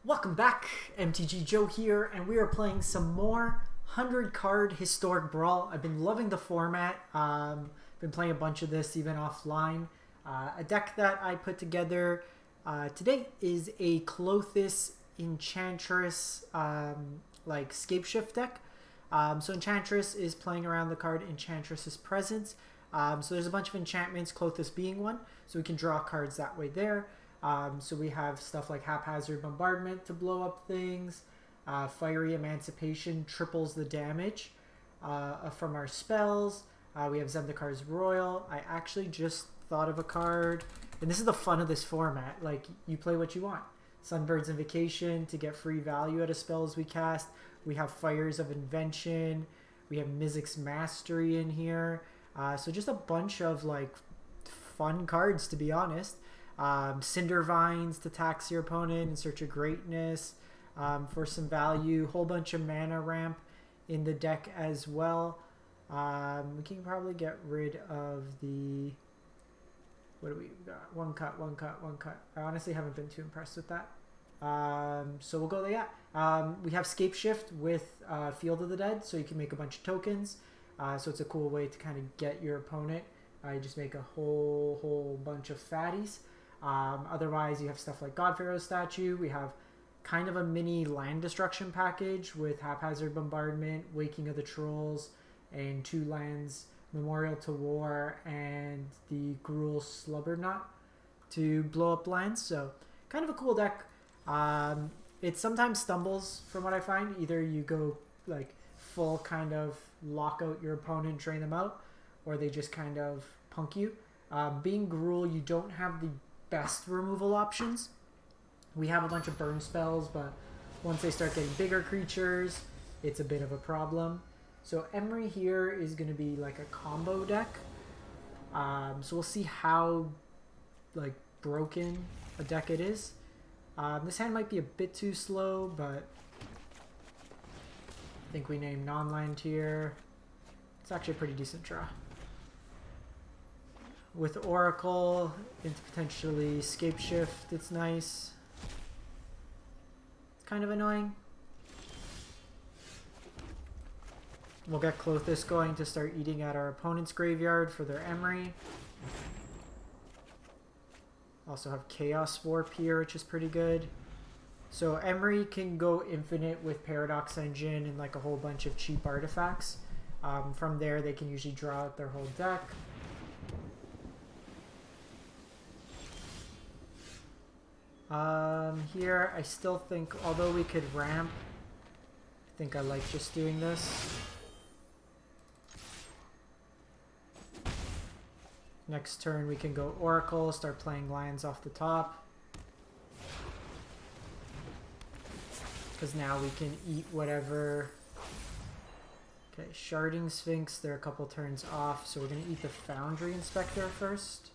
Welcome back, MTG Joe here, and we are playing some more 100 card historic Brawl. I've been loving the format. Been playing a bunch of this even offline. A deck that I put together today is a Klothys Enchantress like scapeshift deck. So Enchantress is playing around the card Enchantress's Presence. So there's a bunch of enchantments, Klothys being one, so we can draw cards that way there. So we have stuff like Haphazard Bombardment to blow up things. Fiery Emancipation triples the damage from our spells. We have Zendikar's Royal. I actually just thought of a card. And this is the fun of this format. Like, you play what you want. Sunbird's Invocation to get free value out of spells we cast. We have Fires of Invention. We have Mizzix's Mastery in here. So just a bunch of, like, fun cards, to be honest. Cinder Vines to tax your opponent in search of greatness for some value. Whole bunch of mana ramp in the deck as well. We can probably get rid of the... What do we got? One cut. I honestly haven't been too impressed with that. So we'll go there. We have Scapeshift with Field of the Dead, so you can make a bunch of tokens. So it's a cool way to kind of get your opponent. You just make a whole bunch of fatties. Otherwise, you have stuff like God Pharaoh's Statue. We have kind of a mini land destruction package with Haphazard Bombardment, Waking of the Trolls, and 2 lands, Memorial to War, and the Gruul Slubbernut to blow up lands. So kind of a cool deck. It sometimes stumbles from what I find. Either you go like full kind of lock out your opponent, drain them out, or they just kind of punk you. Being Gruul, you don't have the best removal options. We have a bunch of burn spells, but once they start getting bigger creatures, it's a bit of a problem. So Emry here is going to be like a combo deck. So we'll see how like broken a deck it is. This hand might be a bit too slow, but I think we name non-land here. It's actually a pretty decent draw. With Oracle into potentially Scapeshift, it's nice. It's kind of annoying. We'll get Klothys going to start eating at our opponent's graveyard for their Emry. Also have Chaos Warp here, which is pretty good. So Emry can go infinite with Paradox Engine and like a whole bunch of cheap artifacts. From there, they can usually draw out their whole deck. Here, I still think, although we could ramp, I think I like just doing this. Next turn, we can go Oracle, start playing lands off the top. Because now we can eat whatever. Okay, Sharding Sphinx, they're a couple turns off, so we're going to eat the Foundry Inspector first.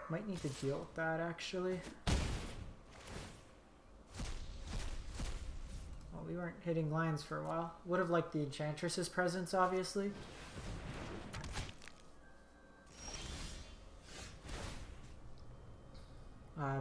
Might need to deal with that, actually. Well, we weren't hitting lands for a while. Would have liked the Enchantress's Presence, obviously.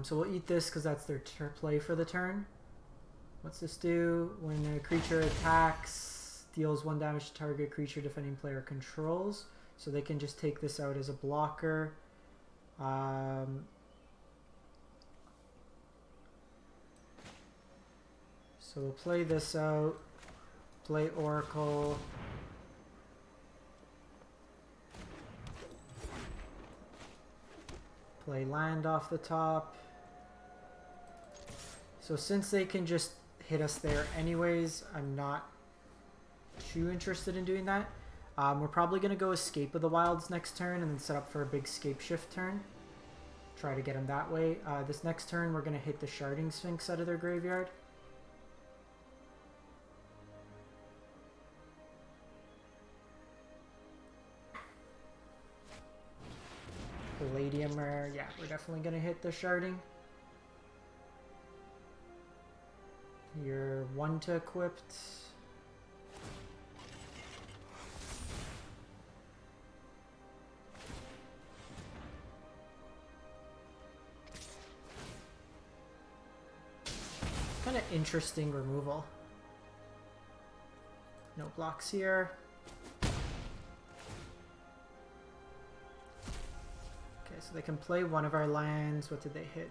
So we'll eat this because that's their play for the turn. What's this do? When a creature attacks, deals 1 damage to target creature defending player controls. So they can just take this out as a blocker. So we'll play this out, play Oracle, play land off the top. So since they can just hit us there anyways, I'm not too interested in doing that. We're probably going to go Escape of the Wilds next turn and then set up for a big Scapeshift turn. Try to get them that way. This next turn, we're going to hit the Sharding Sphinx out of their graveyard. Palladium Rare. Yeah, we're definitely going to hit the Sharding. You're 1 to equipped. kind of interesting removal. No blocks here. Okay, so they can play one of our lands. What did they hit?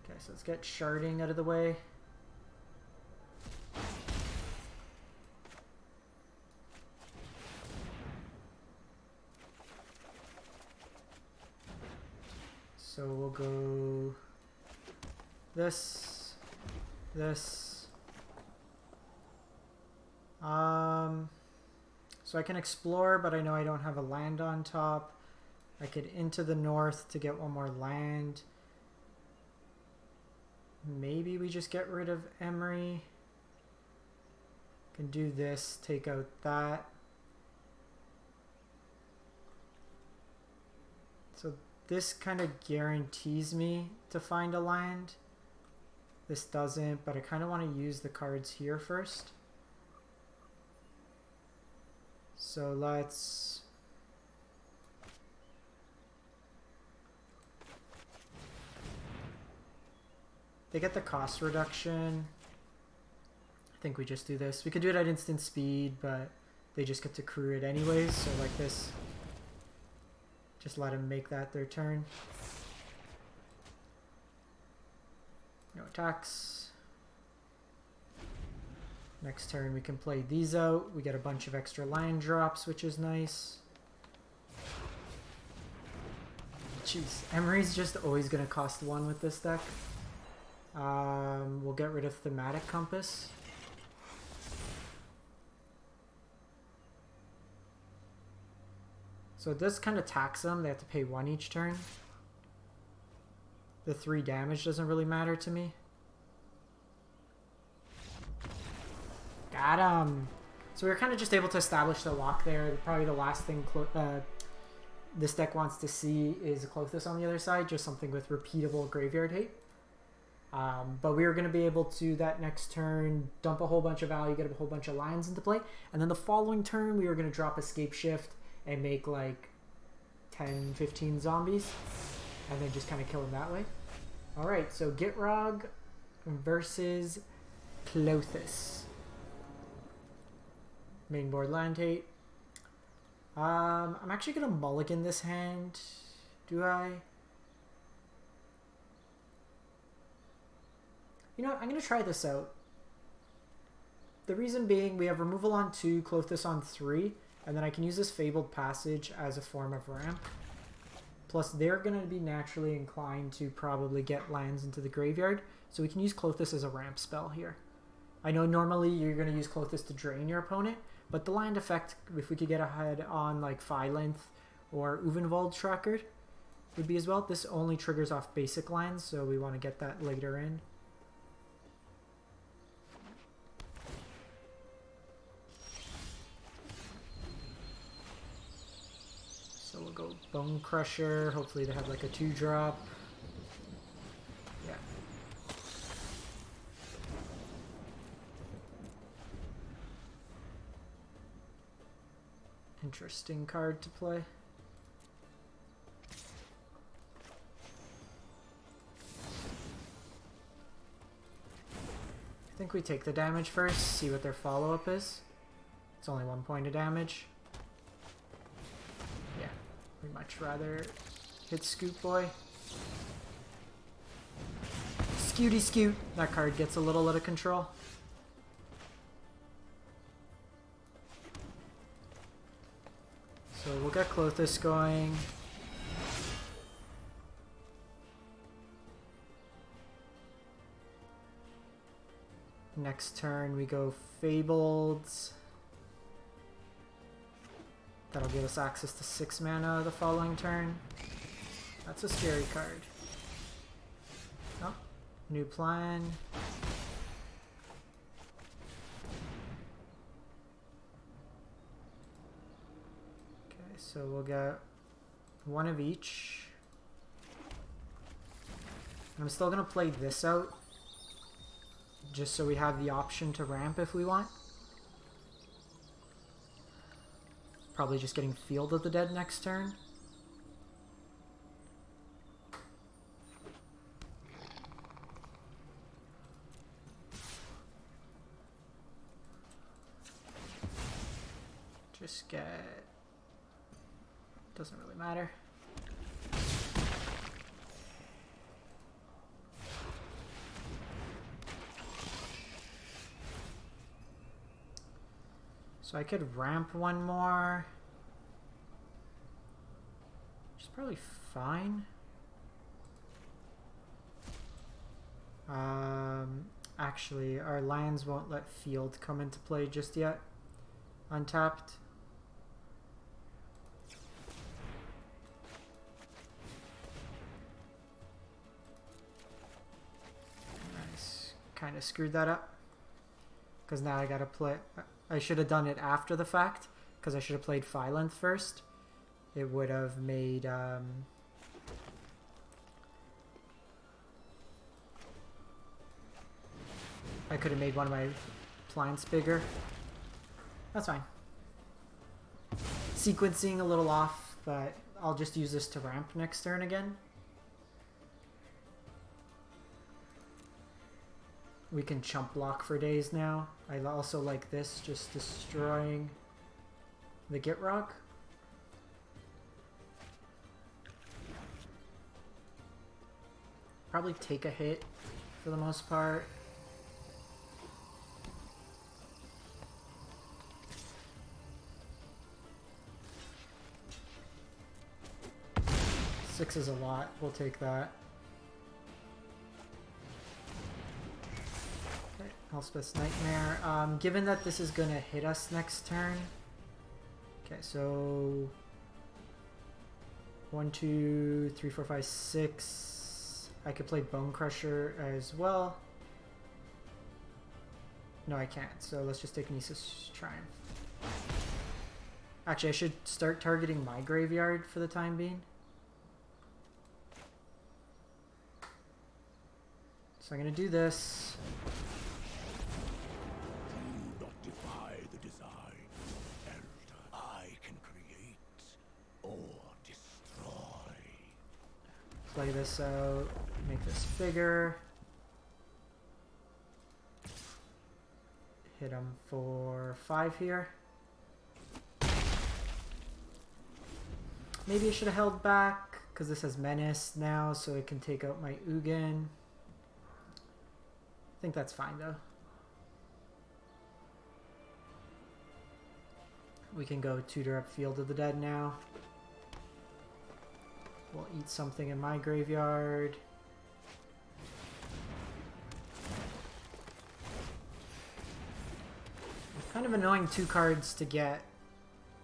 Okay, so let's get sharding out of the way. So we'll go this, this. So I can explore, but I know I don't have a land on top. I could into the north to get one more land. Maybe we just get rid of Emry. Can do this, take out that. So this kind of guarantees me to find a land. This doesn't, but I kind of want to use the cards here first. So let's... They get the cost reduction. I think we just do this. We could do it at instant speed, but they just get to crew it anyways. So like this, just let them make that their turn. No attacks. Next turn we can play these out. We get a bunch of extra land drops, which is nice. Jeez, Emry's just always going to cost 1 with this deck. We'll get rid of Thematic Compass. So it does kind of tax them. They have to pay 1 each turn. The 3 damage doesn't really matter to me. Got him! So we were kind of just able to establish the lock there. Probably the last thing this deck wants to see is a Klothys on the other side. Just something with repeatable graveyard hate. But we were going to be able to, that next turn, dump a whole bunch of value, get a whole bunch of lands into play. And then the following turn, we were going to drop a scapeshift and make like 10, 15 zombies. And then just kind of kill them that way. Alright, so Gitrog versus Klothys. Main board land hate. I'm actually going to mulligan this hand. Do I? You know what? I'm going to try this out. The reason being, we have removal on 2, Klothys on 3, and then I can use this Fabled Passage as a form of ramp. Plus, they're going to be naturally inclined to probably get lands into the graveyard, so we can use Klothys as a ramp spell here. I know normally you're going to use Klothys to drain your opponent, but the land effect, if we could get ahead on like Length or Uvenwald Tracker, would be as well. This only triggers off basic lands, so we want to get that later in. So we'll go Bone Crusher. Hopefully they have like a 2-drop. Yeah. Interesting card to play. I think we take the damage first, see what their follow-up is. It's only 1 point of damage. Yeah, we'd much rather hit Scoot Boy. Scooty Scoot! That card gets a little out of control. So we'll get Klothys going. Next turn we go Fabled. That'll give us access to 6 mana the following turn. That's a scary card. Oh, new plan. So we'll get 1 of each. And I'm still going to play this out, just so we have the option to ramp if we want. Probably just getting Field of the Dead next turn. just get... Doesn't really matter. So I could ramp one more. Which is probably fine. Actually, our lands won't let field come into play just yet. Untapped. Nice. Kind of screwed that up. Because now I gotta play... I should have done it after the fact. Because I should have played Phylanth first. It would have made... I could have made one of my plants bigger. That's fine. Sequencing a little off, but I'll just use this to ramp next turn again. We can chump block for days now. I also like this, just destroying the Gitrog. Probably take a hit for the most part. Six is a lot. We'll take that. Okay, Elspeth's Nightmare. Given that this is going to hit us next turn. Okay, so 1, 2, 3, 4, 5, 6. I could play Bone Crusher as well. No, I can't. So let's just take Nisa's Triumph. Actually, I should start targeting my graveyard for the time being. So I'm going to do this. Do not defy the design, Elder. I can create or destroy. Play this out. Make this bigger. Hit him for 5 here. Maybe I should have held back because this has Menace now, so it can take out my Ugin. I think that's fine though. We can go tutor up Field of the Dead now. We'll eat something in my graveyard. It's kind of annoying 2 cards to get.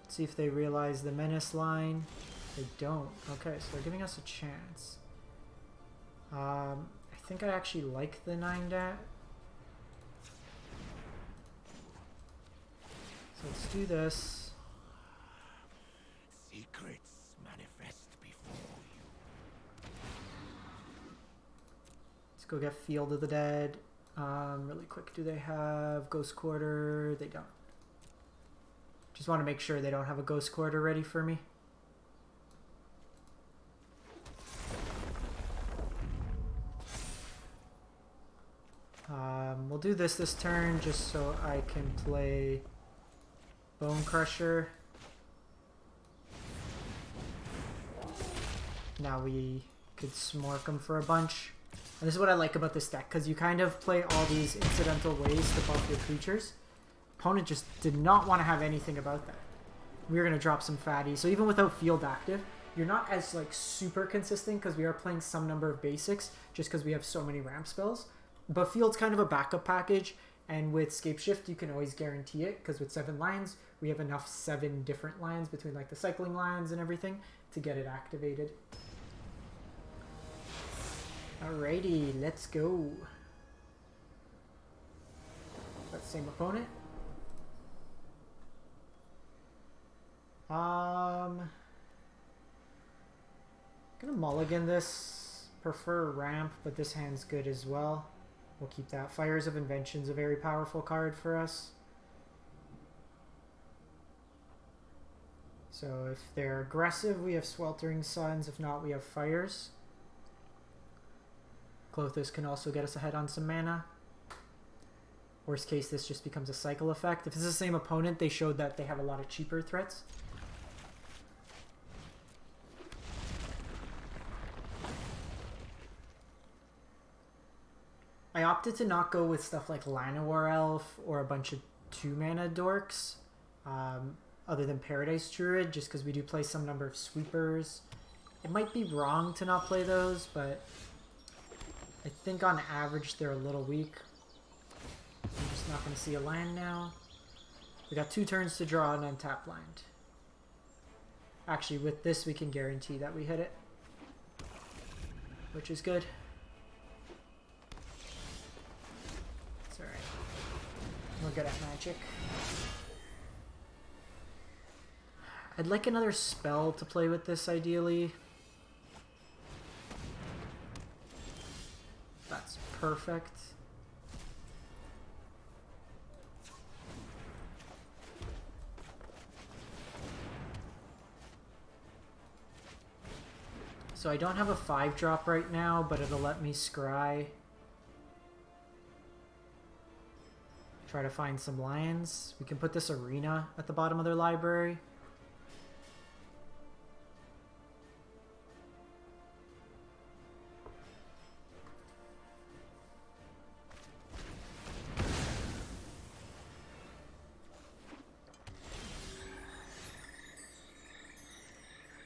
See if they realize the Menace line. They don't. Okay, so they're giving us a chance. I think I actually like the 9-dat. So let's do this. Secrets manifest before you. Let's go get Field of the Dead. Really quick, do they have Ghost Quarter? They don't. Just want to make sure they don't have a Ghost Quarter ready for me. We'll do this turn just so I can play Bone Crusher. Now we could smork them for a bunch. And this is what I like about this deck, because you kind of play all these incidental ways to buff your creatures. Opponent just did not want to have anything about that. We're going to drop some fatty. So even without Field active, you're not as like super consistent because we are playing some number of basics just because we have so many ramp spells. But Field's kind of a backup package, and with scapeshift you can always guarantee it because with 7 lands we have enough 7 different lands between like the cycling lands and everything to get it activated. Alrighty, let's go. That same opponent. Gonna mulligan this. Prefer ramp, but this hand's good as well. We'll keep that. Fires of Invention's a very powerful card for us. So if they're aggressive, we have Sweltering Suns. If not, we have Fires. Klothys can also get us ahead on some mana. Worst case, this just becomes a cycle effect. If it's the same opponent, they showed that they have a lot of cheaper threats. I opted to not go with stuff like Llanowar Elf or a bunch of 2-mana dorks, other than Paradise Druid, just because we do play some number of sweepers. It might be wrong to not play those, but I think on average they're a little weak. I'm just not going to see a land now. We got 2 turns to draw an untapped land. Actually, with this we can guarantee that we hit it, which is good. It's alright. We're good at magic. I'd like another spell to play with this, ideally. That's perfect. So I don't have a 5-drop right now, but it'll let me scry. Try to find some lions. We can put this arena at the bottom of their library.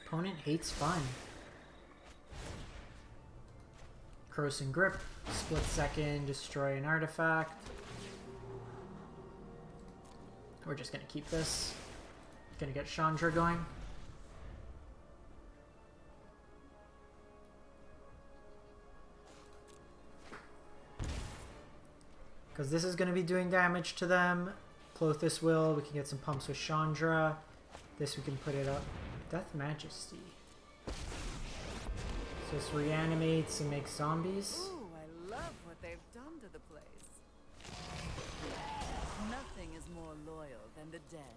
Opponent hates fun. Corrosive Grip, split second, destroy an artifact. We're just gonna keep this. Gonna get Chandra going. Because this is gonna be doing damage to them. Klothys will. We can get some pumps with Chandra. This we can put it up. Death Majesty. So this reanimates and makes zombies. Ooh, I love what they've done to the place. Nothing is more loyal than the dead.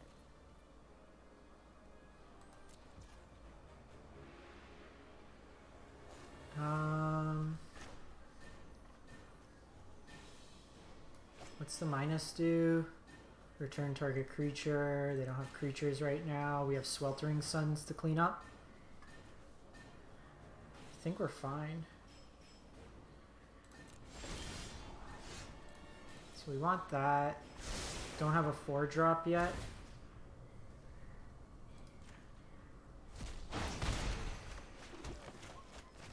What's the minus do? Return target creature. They don't have creatures right now. We have Sweltering Suns to clean up. I think we're fine. So we want that. Don't have a 4-drop yet.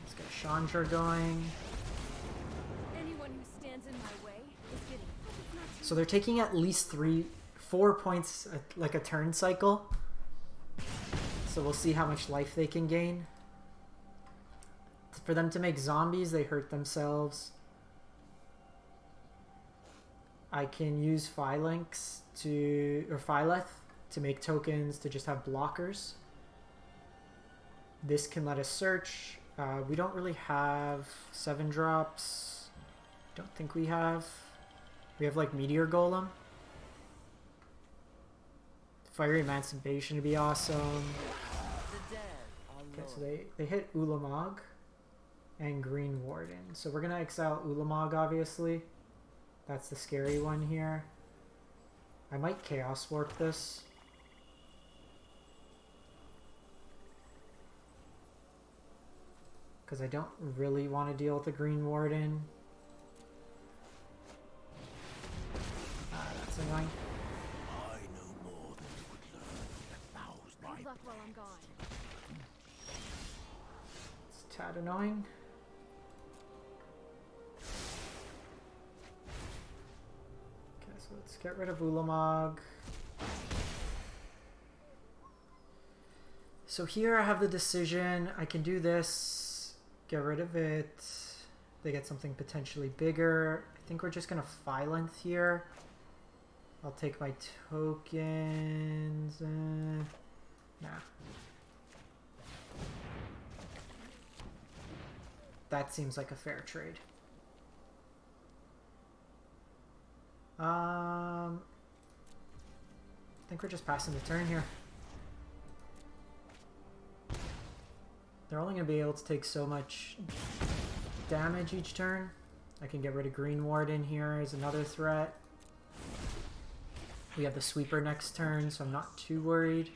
Let's get Chandra going. Anyone who stands in my way is getting. So they're taking at least 4 points, like a turn cycle. So we'll see how much life they can gain. For them to make zombies, they hurt themselves. I can use Phylinx or Phyleth to make tokens to just have blockers. This can let us search. We don't really have 7-drops. Don't think we have. We have like Meteor Golem. Fiery Emancipation would be awesome. The dead are Okay, so they hit Ulamog and Green Warden. So we're going to exile Ulamog, obviously. That's the scary one here. I might Chaos Warp this. Because I don't really want to deal with the Green Warden. That's annoying. I know more than you would learn from 1,000 Good luck while I'm gone. It's a tad annoying. Okay, so let's get rid of Ulamog. So here I have the decision. I can do this, get rid of it. They get something potentially bigger. I think we're just going to Phylinth here. I'll take my tokens. Nah. That seems like a fair trade. I think we're just passing the turn here. They're only going to be able to take so much damage each turn. I can get rid of Green Warden here as another threat. We have the sweeper next turn, so I'm not too worried.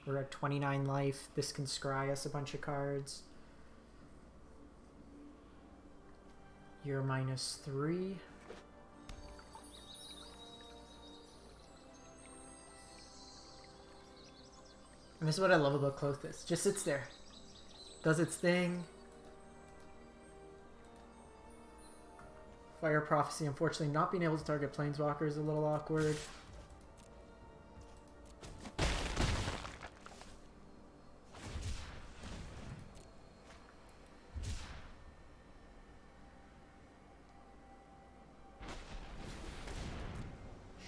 We're at 29 life. This can scry us a bunch of cards. You're -3. And this is what I love about Klothys. Just sits there. Does its thing. Fire Prophecy, unfortunately not being able to target Planeswalker is a little awkward.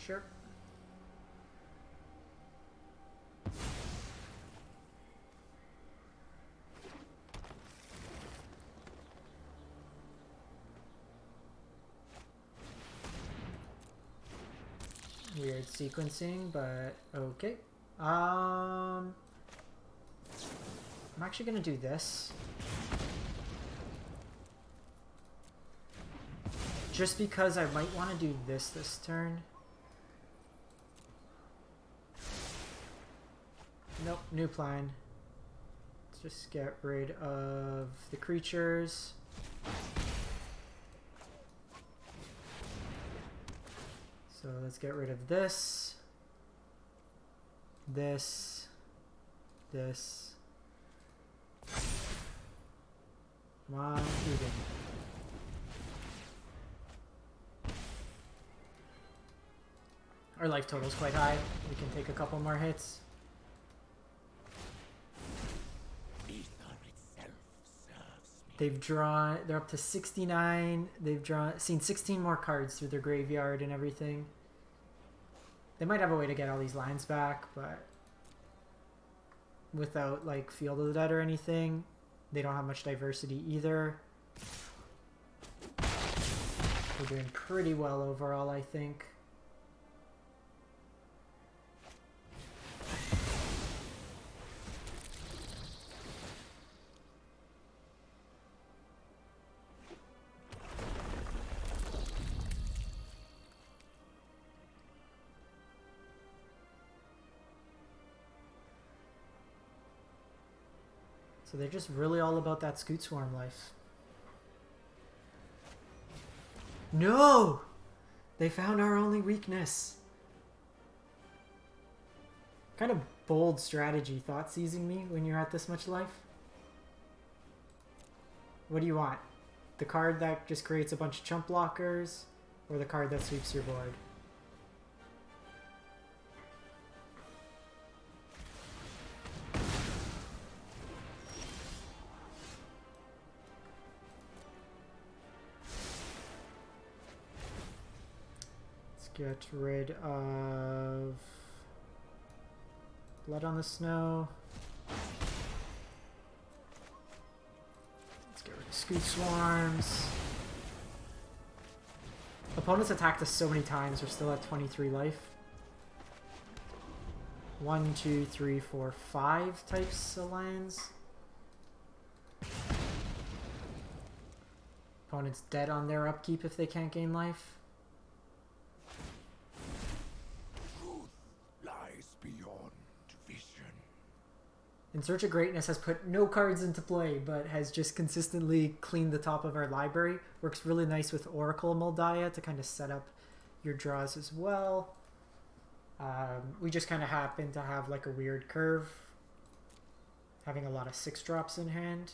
Sure. Weird sequencing, but okay. I'm actually gonna do this. Just because I might want to do this turn. Nope, new plan. Let's just get rid of the creatures. So let's get rid of this. This. Come on, even. Our life total is quite high. We can take a couple more hits. They're up to 69. They've seen 16 more cards through their graveyard and everything. They might have a way to get all these lands back, but without like Field of the Dead or anything, they don't have much diversity either. We're doing pretty well overall, I think. So they're just really all about that Scoot Swarm life. No! They found our only weakness. Kind of bold strategy, thought seizing me when you're at this much life. What do you want? The card that just creates a bunch of chump blockers, or the card that sweeps your board? Get rid of Blood on the Snow. Let's get rid of Scoot Swarms. Opponents attacked us so many times, we're still at 23 life. 1, 2, 3, 4, 5 types of lands. Opponent's dead on their upkeep if they can't gain life. In Search of Greatness has put no cards into play, but has just consistently cleaned the top of our library. Works really nice with Oracle Moldiah to kind of set up your draws as well. We just kind of happen to have like a weird curve, having a lot of 6-drops in hand.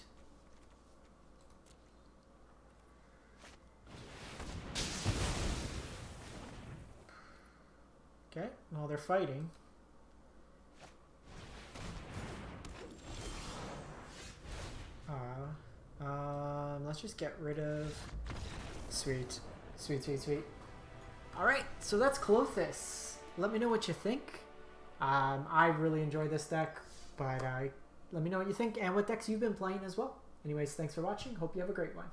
Okay, well they're fighting. Let's just get rid of... Sweet. Sweet. Alright, so that's Klothys. Let me know what you think. I really enjoy this deck, but let me know what you think and what decks you've been playing as well. Anyways, thanks for watching. Hope you have a great one.